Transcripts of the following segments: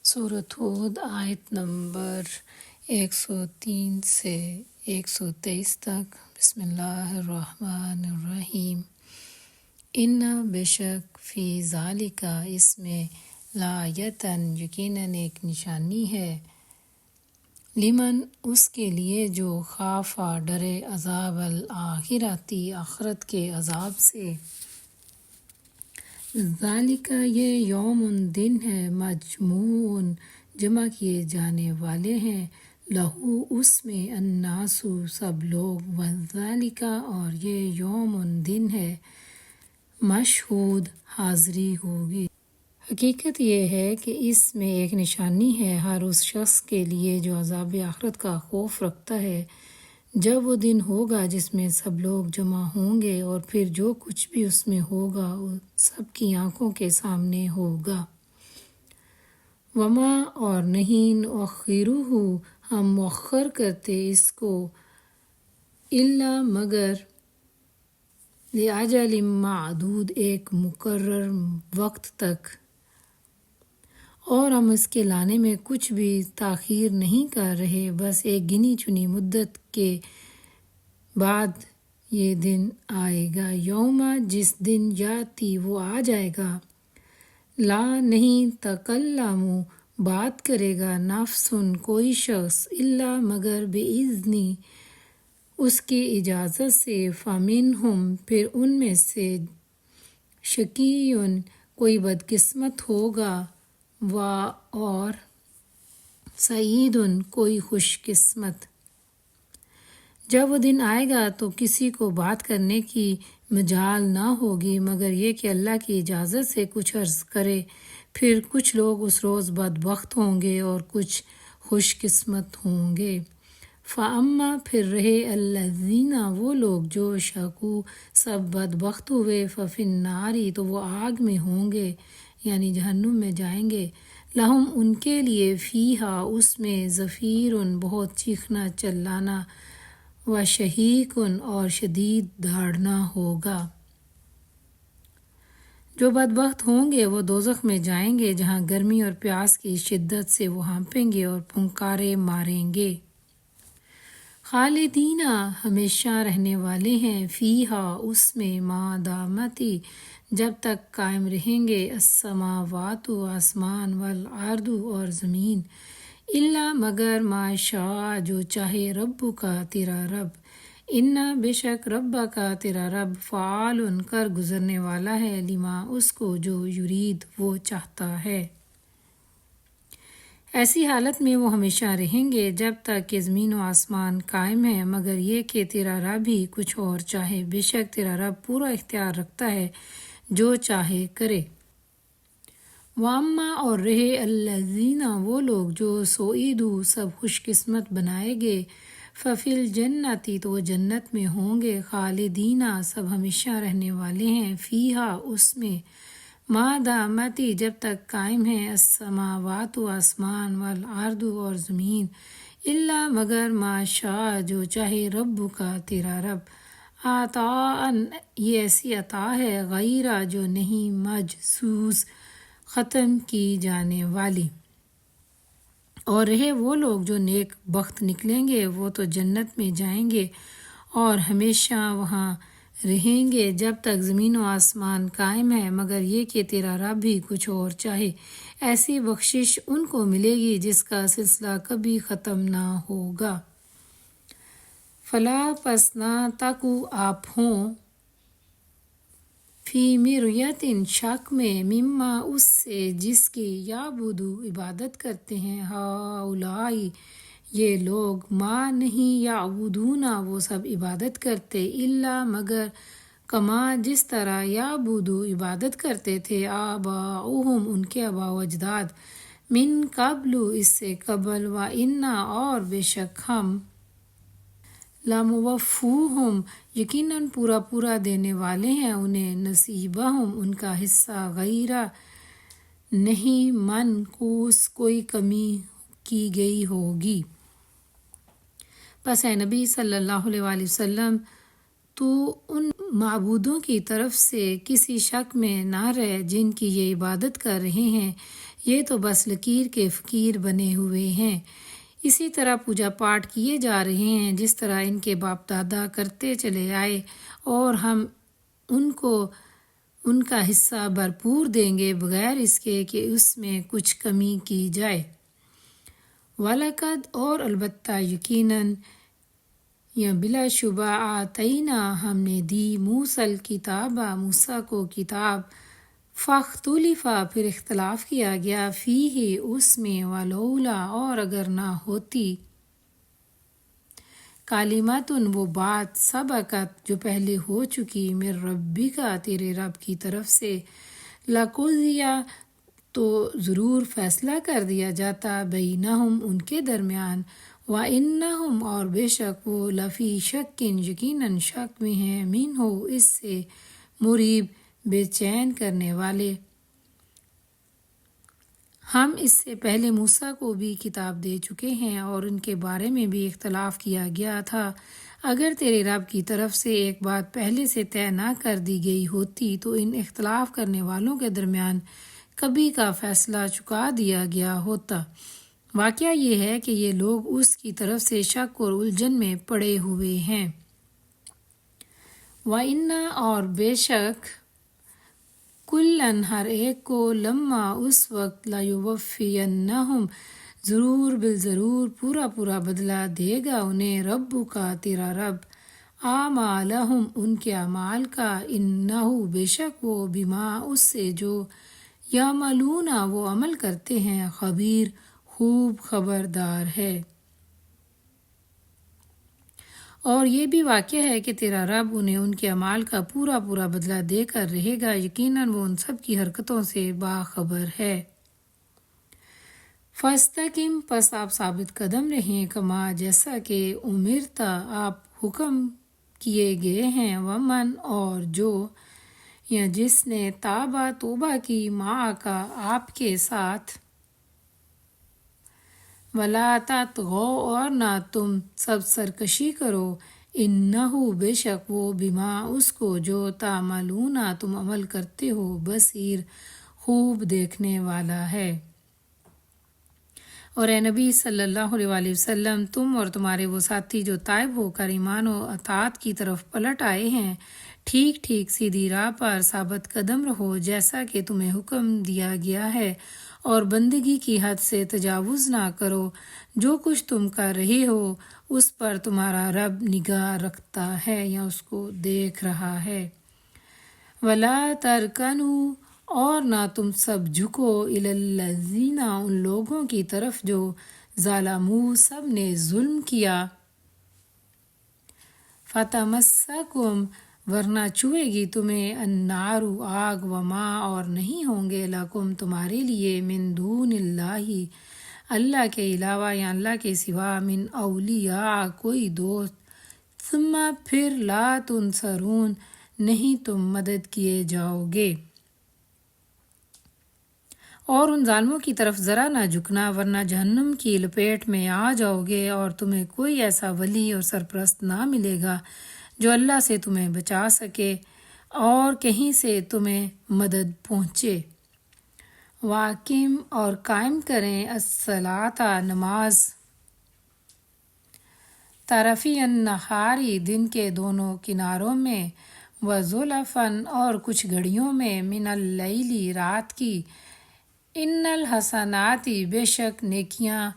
سورۃ ہود آیت نمبر 103 سے 123 تک۔ بسم اللہ الرحمن الرحیم۔ ان بے شک فی ذالک اس میں لآیتن یقیناً ایک نشانی ہے، لمن اس کے لیے جو خافا ڈرے عذاب الآخرتی آخرت کے عذاب سے۔ ذالک یہ یوم دن ہے، مجموع جمع کیے جانے والے ہیں، لہو اس میں الناس سب لوگ، وذالک اور یہ یوم دن ہے، مشہود حاضری ہوگی۔ حقیقت یہ ہے کہ اس میں ایک نشانی ہے ہر اس شخص کے لیے جو عذاب آخرت کا خوف رکھتا ہے، جب وہ دن ہوگا جس میں سب لوگ جمع ہوں گے اور پھر جو کچھ بھی اس میں ہوگا وہ سب کی آنکھوں کے سامنے ہوگا۔ وما اور نہیں نؤخرہ ہم مؤخر کرتے اس کو، الا مگر لأجل معدود ایک مقرر وقت تک، اور ہم اس کے لانے میں کچھ بھی تاخیر نہیں کر رہے، بس ایک گنی چنی مدت کے بعد یہ دن آئے گا۔ یوم جس دن یاتی وہ آ جائے گا، لا نہیں تکلم بات کرے گا نفس کوئی شخص، الا مگر بإذنی اس کی اجازت سے، فمنہم پھر ان میں سے شقی کوئی بدقسمت ہوگا، اور سعید کوئی خوش قسمت۔ جب وہ دن آئے گا تو کسی کو بات کرنے کی مجال نہ ہوگی مگر یہ کہ اللہ کی اجازت سے کچھ عرض کرے، پھر کچھ لوگ اس روز بدبخت ہوں گے اور کچھ خوش قسمت ہوں گے۔ فاما پھر رہے الذین وہ لوگ جو شقوا سب بدبخت ہوئے، ففی النار تو وہ آگ میں ہوں گے یعنی جہنم میں جائیں گے، لہم ان کے لیے فیہا اس میں زفیر بہت چیخنا چلانا، وشہیق اور شدید دھاڑنا ہوگا۔ جو بدبخت ہوں گے وہ دوزخ میں جائیں گے جہاں گرمی اور پیاس کی شدت سے وہ ہانپیں گے اور پھنکارے ماریں گے۔ خالدین ہمیشہ رہنے والے ہیں، فیہا اس میں، ما دامتی جب تک قائم رہیں گے، السماوات آسمان، والارض اور زمین، الا مگر ما شاء جو چاہے ربک تیرا رب، انا بے شک ربک تیرا رب، فعال کر گزرنے والا ہے، لما اس کو جو یرید وہ چاہتا ہے۔ ایسی حالت میں وہ ہمیشہ رہیں گے جب تک کہ زمین و آسمان قائم ہے، مگر یہ کہ تیرا رب ہی کچھ اور چاہے، بے شک تیرا رب پورا اختیار رکھتا ہے جو چاہے کرے۔ واما اور رہے الذین وہ لوگ جو سعیدوا سب خوش قسمت بنائے گئے، ففی الجنت تو وہ جنت میں ہوں گے، خالدین سب ہمیشہ رہنے والے ہیں، فیہا اس میں، ما دامتی جب تک قائم ہے، السماوات آسمان، والارض اور زمین، الا مگر ما شاء جو چاہے ربک تیرا رب، عطاء یہ ایسی عطا ہے غیرہ جو نہیں مجزوز ختم کی جانے والی۔ اور رہے وہ لوگ جو نیک بخت نکلیں گے وہ تو جنت میں جائیں گے اور ہمیشہ وہاں رہیں گے جب تک زمین و آسمان قائم ہے، مگر یہ کہ تیرا رب ہی کچھ اور چاہے، ایسی بخشش ان کو ملے گی جس کا سلسلہ کبھی ختم نہ ہوگا۔ فلا پس نہ تکو آپ ہوں، فی مریۃ شک میں، مما اس سے جس کی یعبدو عبادت کرتے ہیں، ہؤلاء یہ لوگ، ما نہیں یعبدون وہ سب عبادت کرتے، الا مگر کما جس طرح یعبدو عبادت کرتے تھے، آباؤہم ان کے آباء و اجداد، من قبل اس سے قبل، وانا اور بے شک ہم، لموفوہم یقیناً پورا پورا دینے والے ہیں انہیں، نصیبہم ان کا حصہ، غیرہ نہیں منقوص کوئی کمی کی گئی ہوگی۔ پس اے نبی صلی اللہ علیہ وآلہ وسلم تو ان معبودوں کی طرف سے کسی شک میں نہ رہ جن کی یہ عبادت کر رہے ہیں، یہ تو بس لکیر کے فقیر بنے ہوئے ہیں۔ اسی طرح پوجا پاٹ کیے جا رہے ہیں جس طرح ان کے باپ دادا کرتے چلے آئے، اور ہم ان کو ان کا حصہ بھرپور دیں گے بغیر اس کے کہ اس میں کچھ کمی کی جائے۔ وَلَقَدْ اور البتہ یقیناً یا بلا شبہ آتینا ہم نے دی موسیٰ الکتابہ موسیٰ کو کتاب، فاختلف پھر اختلاف کیا گیا فیہ اس میں، ولولا اور اگر نہ ہوتی، کلمۃ وہ بات سبقت جو پہلے ہو چکی، من ربک تیرے رب کی طرف سے، لقضی تو ضرور فیصلہ کر دیا جاتا، بینہم ان کے درمیان، وانہم اور بے شک وہ، لفی شک یقیناً شک میں ہیں، منہ اس سے، مریب بے چین کرنے والے۔ ہم اس سے پہلے موسیٰ کو بھی کتاب دے چکے ہیں اور ان کے بارے میں بھی اختلاف کیا گیا تھا۔ اگر تیرے رب کی طرف سے ایک بات پہلے سے طے نہ کر دی گئی ہوتی تو ان اختلاف کرنے والوں کے درمیان کبھی کا فیصلہ چکا دیا گیا ہوتا۔ واقعہ یہ ہے کہ یہ لوگ اس کی طرف سے شک اور الجھن میں پڑے ہوئے ہیں۔ وَإِنَّ اور بے شک، کُلًّا ہر ایک کو، لما اس وقت، لَيُوَفِّيَنَّهُمْ ضرور بالضرور پورا پورا بدلہ دے گا انہیں، ربک تیرا رب، اعمالہم ان کے اعمال کا، انہ بے شک وہ، بما اس سے جو، یعملون وہ عمل کرتے ہیں، خبیر خوب خبردار ہے۔ اور یہ بھی واقعہ ہے کہ تیرا رب انہیں ان کے اعمال کا پورا پورا بدلہ دے کر رہے گا، یقیناً وہ ان سب کی حرکتوں سے باخبر ہے۔ فَاسْتَقِمْ پس آپ ثابت قدم رہیں، کما جیسا کہ امرت آپ حکم کیے گئے ہیں، ومن اور جو، یا جس نے، تابا توبہ کی، معک آپ کے ساتھ، وَلَا تَطْغَوْا اور نہ تم سب سرکشی کرو، انہ بے شک وہ، بما اس کو جو، تعملون تم عمل کرتے ہو، بصیر خوب دیکھنے والا ہے۔ اور اے نبی صلی اللہ علیہ وآلہ وسلم، تم اور تمہارے وہ ساتھی جو تائب ہو کر ایمان و اطاعت کی طرف پلٹ آئے ہیں، ٹھیک ٹھیک سیدھی راہ پر ثابت قدم رہو جیسا کہ تمہیں حکم دیا گیا ہے، اور بندگی کی حد سے تجاوز نہ کرو، جو کچھ تم کر رہے ہو اس پر تمہارا رب نگاہ رکھتا ہے یا اس کو دیکھ رہا ہے۔ وَلَا تَرْكَنُوا اور نہ تم سب جھکو، إِلَى الَّذِينَ ان لوگوں کی طرف جو، ظَلَمُوا سب نے ظلم کیا، فَتَمَسَّكُمْ ورنہ چھوئے گی تمہیں، النار آگ، وما اور نہیں ہوں گے، لکم تمہارے لیے، من دون اللہ اللہ کے علاوہ یا اللہ کے سوا، من اولیاء کوئی دوست، ثم پھر، لا تنصرون نہیں تم مدد کیے جاؤ گے۔ اور ان ظالموں کی طرف ذرا نہ جھکنا، ورنہ جہنم کی لپیٹ میں آ جاؤ گے، اور تمہیں کوئی ایسا ولی اور سرپرست نہ ملے گا جو اللہ سے تمہیں بچا سکے اور کہیں سے تمہیں مدد پہنچے۔ وَأَقِمْ اور قائم کریں، الصَّلَاةَ نماز، طرفی النہار دن کے دونوں کناروں میں، وَزُلَفًا اور کچھ گھڑیوں میں، من اللیل رات کی، ان الحسنات بے شک نیکیاں،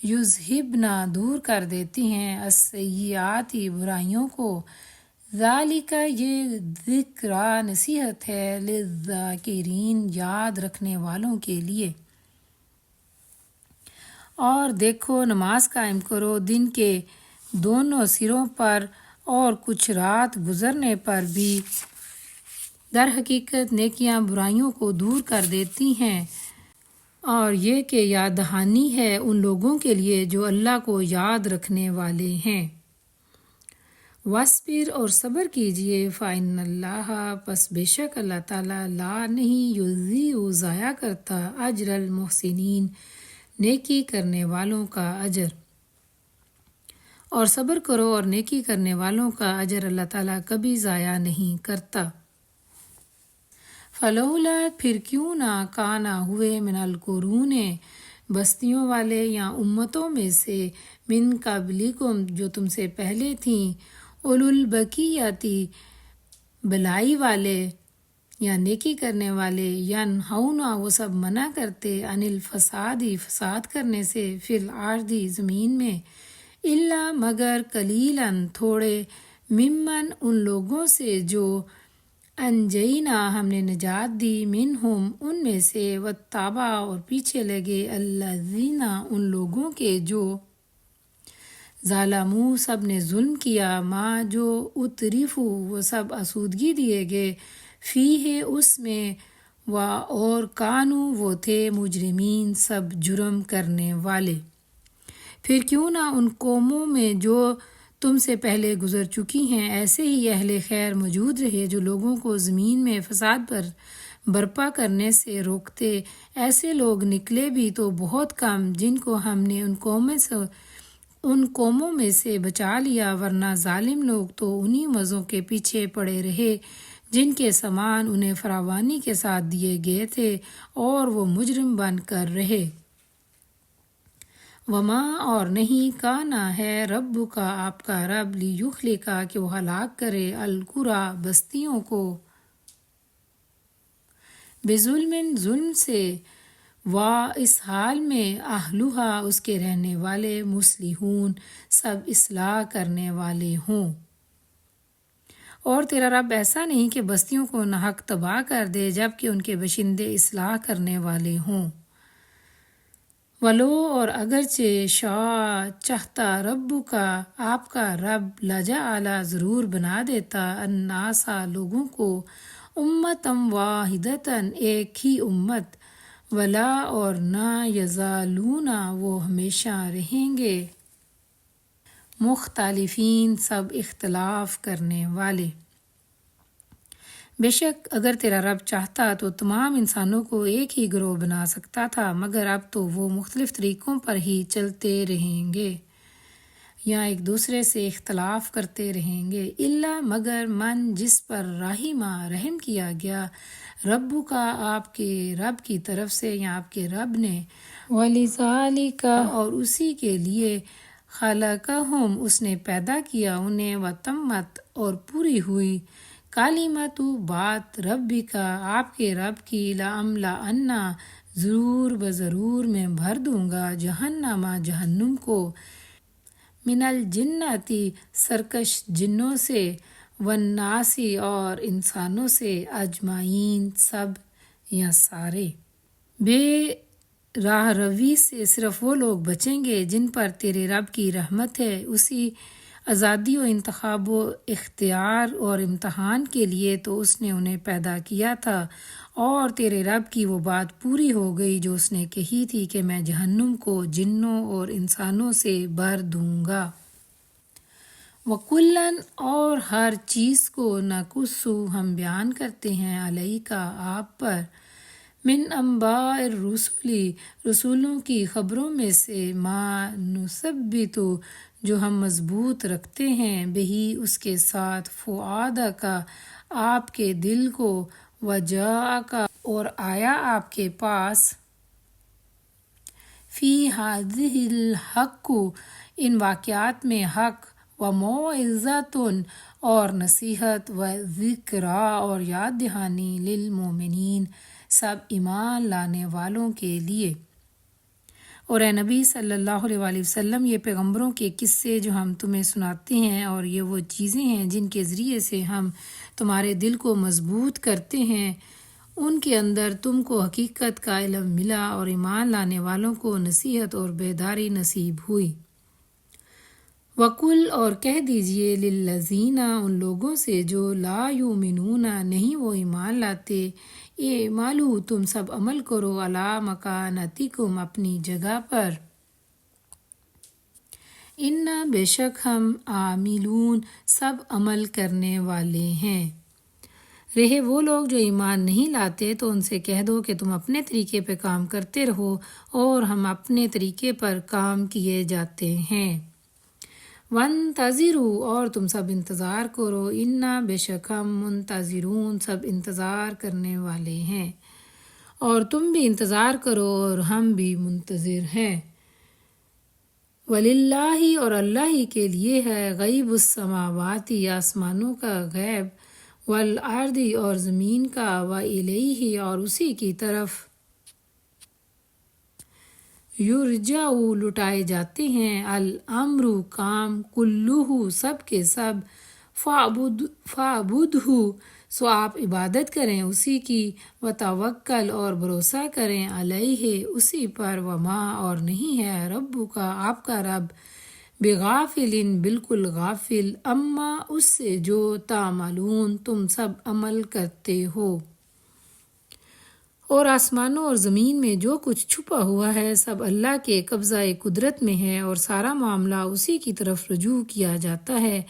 یذہبن دور کر دیتی ہیں، السیئات برائیوں کو، ذالک یہ ذکریٰ نصیحت ہے، للذاکرین یاد رکھنے والوں کے لیے۔ اور دیکھو نماز قائم کرو دن کے دونوں سروں پر، اور کچھ رات گزرنے پر بھی، در حقیقت نیکیاں برائیوں کو دور کر دیتی ہیں، اور یہ کہ یاد دہانی ہے ان لوگوں کے لیے جو اللہ کو یاد رکھنے والے ہیں۔ وَاصْبِرْ اور صبر کیجئے، فَإِنَّ اللَّهَ پس بے شک اللہ تعالیٰ، لا نہیں، یضیع ضائع کرتا، اجر المحسنین نیکی کرنے والوں کا اجر۔ اور صبر کرو اور نیکی کرنے والوں کا اجر اللہ تعالیٰ کبھی ضائع نہیں کرتا۔ فلولا پھر کیوں نہ کانا ہوئے من القرون بستیوں والے یا امتوں میں سے من قبلکم جو تم سے پہلے تھیں اولو البقیتی بلائی والے یا نیکی کرنے والے ینہونا وہ سب منع کرتے عن الفسادی فساد کرنے سے فی الارض زمین میں الا مگر قلیلاً تھوڑے ممن ان لوگوں سے جو انجینا ہم نے نجات دی منہم ان میں سے واتبع اور پیچھے لگے الذین ان لوگوں کے جو ظالموں سب نے ظلم کیا ما جو اترفو وہ سب آسودگی دیے گئے فی ہے اس میں اور کانو وہ تھے مجرمین سب جرم کرنے والے۔ پھر کیوں نہ ان قوموں میں جو تم سے پہلے گزر چکی ہیں ایسے ہی اہل خیر موجود رہے جو لوگوں کو زمین میں فساد پر برپا کرنے سے روکتے۔ ایسے لوگ نکلے بھی تو بہت کم جن کو ہم نے ان قوموں میں سے بچا لیا، ورنہ ظالم لوگ تو انہی مزوں کے پیچھے پڑے رہے جن کے سامان انہیں فراوانی کے ساتھ دیے گئے تھے اور وہ مجرم بن کر رہے۔ وما اور نہیں کانا ہے رب کا آپ کا رب لیہلکا کہ وہ ہلاک کرے القری بستیوں کو بظلم ظلم سے اس حال میں اہلھا اس کے رہنے والے مصلحون سب اصلاح کرنے والے ہوں۔ اور تیرا رب ایسا نہیں کہ بستیوں کو ناحق تباہ کر دے جبکہ ان کے باشندے اصلاح کرنے والے ہوں۔ ولو اور اگرچہ شاء چاہتا رب کا آپ کا رب لجعل ضرور بنا دیتا الناس لوگوں کو امتم واحدتاً ایک ہی امت ولا اور نہ یزالون وہ ہمیشہ رہیں گے مختلفین سب اختلاف کرنے والے۔ بے شک اگر تیرا رب چاہتا تو تمام انسانوں کو ایک ہی گروہ بنا سکتا تھا، مگر اب تو وہ مختلف طریقوں پر ہی چلتے رہیں گے یا ایک دوسرے سے اختلاف کرتے رہیں گے۔ الا مگر من جس پر رحم کیا گیا رب کا آپ کے رب کی طرف سے یا آپ کے رب نے، وَلِذَالِكَ اور اسی کے لیے خلقہم اس نے پیدا کیا انہیں، وتمت اور پوری ہوئی کلمۃ بات ربک آپ کے رب کی، لَأَمْلَأَنَّ ضرور میں بھر دوں گا جہنم جہنم کو، من الجنۃ سرکش جنوں سے، والناس اور انسانوں سے، اجمعین سب یا سارے۔ بے راہ روی سے صرف وہ لوگ بچیں گے جن پر تیرے رب کی رحمت ہے، اسی آزادی و انتخاب و اختیار اور امتحان کے لیے تو اس نے انہیں پیدا کیا تھا، اور تیرے رب کی وہ بات پوری ہو گئی جو اس نے کہی تھی کہ میں جہنم کو جنوں اور انسانوں سے بھر دوں گا۔ وَكُلًّا اور ہر چیز کو نقص ہم بیان کرتے ہیں علیک آپ پر، من انباء الرسل رسولوں کی خبروں میں سے، ما نثبت جو ہم مضبوط رکھتے ہیں، بہی اس کے ساتھ، فؤادک آپ کے دل کو، وجاءک اور آیا آپ کے پاس، فی ہذہ الحق ان واقعات میں حق، وموعظۃ اور نصیحت، وذکریٰ اور یاد دہانی، للمؤمنین سب ایمان لانے والوں کے لیے۔ اور اے نبی صلی اللہ علیہ وآلہ وسلم یہ پیغمبروں کے قصے جو ہم تمہیں سناتے ہیں، اور یہ وہ چیزیں ہیں جن کے ذریعے سے ہم تمہارے دل کو مضبوط کرتے ہیں، ان کے اندر تم کو حقیقت کا علم ملا اور ایمان لانے والوں کو نصیحت اور بیداری نصیب ہوئی۔ وَقُلْ اور کہہ دیجئے للذین ان لوگوں سے جو لا یؤمنون نہیں وہ ایمان لاتے، اعملوا تم سب عمل کرو، علی مکانتکم اپنی جگہ پر، انا بے شک ہم عاملون سب عمل کرنے والے ہیں۔ رہے وہ لوگ جو ایمان نہیں لاتے تو ان سے کہہ دو کہ تم اپنے طریقے پہ کام کرتے رہو اور ہم اپنے طریقے پر کام کیے جاتے ہیں۔ وَانتَظِرُوا اور تم سب انتظار کرو، اِنَّا بے شک ہم منتظرون سب انتظار کرنے والے ہیں، اور تم بھی انتظار کرو اور ہم بھی منتظر ہیں۔ وَلِلَّهِ اور اللہ ہی کے لیے ہے غیب السماوات آسمانوں کا غیب، والارض اور زمین کا، وَإِلَيْهِ اور اسی کی طرف یرجع لٹائے جاتے ہیں، الامر کام، کلہ سب کے سب، فَاعْبُدْهُ سو آپ عبادت کریں اسی کی، وتوکل اور بھروسہ کریں، علیہ اسی پر، وما اور نہیں ہے ربک آپ کا رب، بغافل بالکل غافل، اما اس سے جو تعملون تم سب عمل کرتے ہو۔ اور آسمانوں اور زمین میں جو کچھ چھپا ہوا ہے سب اللہ کے قبضہ قدرت میں ہے، اور سارا معاملہ اسی کی طرف رجوع کیا جاتا ہے۔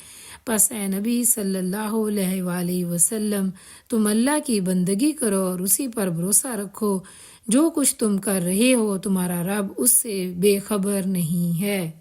پس اے نبی صلی اللہ علیہ وآلہ وسلم تم اللہ کی بندگی کرو اور اسی پر بھروسہ رکھو، جو کچھ تم کر رہے ہو تمہارا رب اس سے بے خبر نہیں ہے۔